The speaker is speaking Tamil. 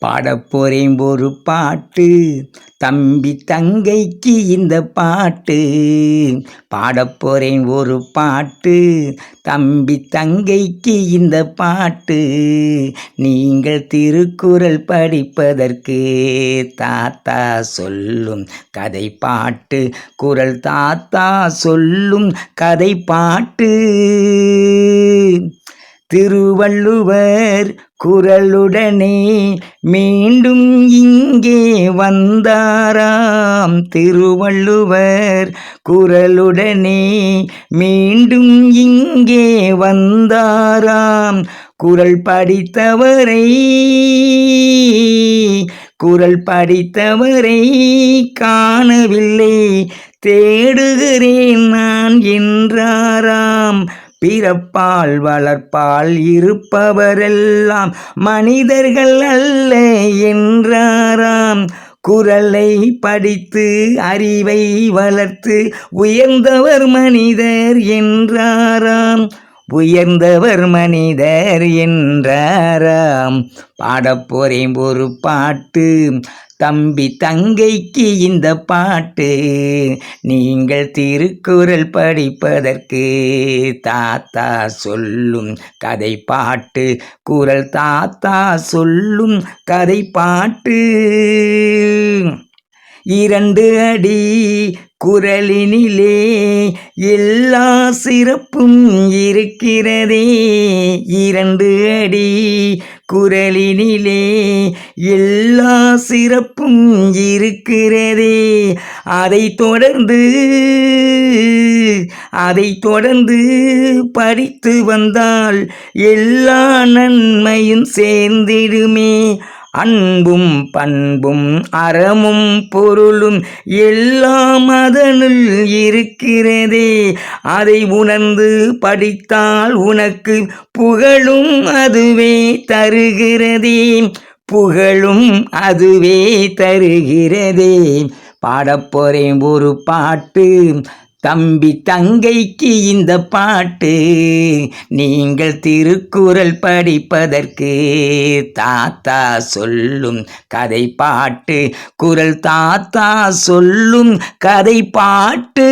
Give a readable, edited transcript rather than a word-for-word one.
பாடப்போறேன் ஒரு பாட்டு, தம்பி தங்கைக்கு இந்த பாட்டு. பாடப்போறேன் ஒரு பாட்டு, தம்பி தங்கைக்கு இந்த பாட்டு. நீங்கள் திருக்குறள் படிப்பதற்கு தாத்தா சொல்லும் கதை பாட்டு. குறள் தாத்தா சொல்லும் கதை பாட்டு. திருவள்ளுவர் குறளுடனே மீண்டும் இங்கே வந்தாராம். திருவள்ளுவர் குறளுடனே மீண்டும் இங்கே வந்தாராம். குறள் படித்தவரை காணவில்லை, தேடுகிறேன் நான் என்றாராம். பிறப்பால் வளர்ப்பால் இருப்பவரெல்லாம் மனிதர்கள் அல்ல என்றாராம். குறளை படித்து அறிவை வளர்த்து உயர்ந்தவர் மனிதர் என்றாராம். உயர்ந்தவர் மனிதர் என்றாராம். பாடப்போறேன் ஒரு பாட்டு, தம்பி தங்கைக்கு இந்த பாட்டு. நீங்கள் திருக்குறள் படிப்பதற்கு தாத்தா சொல்லும் கதை பாட்டு. குறள் தாத்தா சொல்லும் கதை பாட்டு. 2 அடி குறளினிலே எல்லா சிறப்பும் இருக்கிறதே. 2 அடி குறளினிலே எல்லா சிறப்பும் இருக்கிறதே. அதைத் தொடர்ந்து படித்து வந்தால் எல்லா நன்மையும் சேர்ந்திடுமே. அன்பும் பண்பும் அறமும் பொருளும் எல்லாம் அதனுள் இருக்கிறதே. அதை உணர்ந்து படித்தால் உனக்கு புகழும் அதுவே தருகிறதே. புகழும் அதுவே தருகிறதே. பாடப்போறேன் ஒரு பாட்டு, தம்பி தங்கைக்கு இந்த பாட்டு. நீங்கள் திருக்குறள் படிப்பதற்கு தாத்தா சொல்லும் கதை பாட்டு. குறள் தாத்தா சொல்லும் கதை பாட்டு.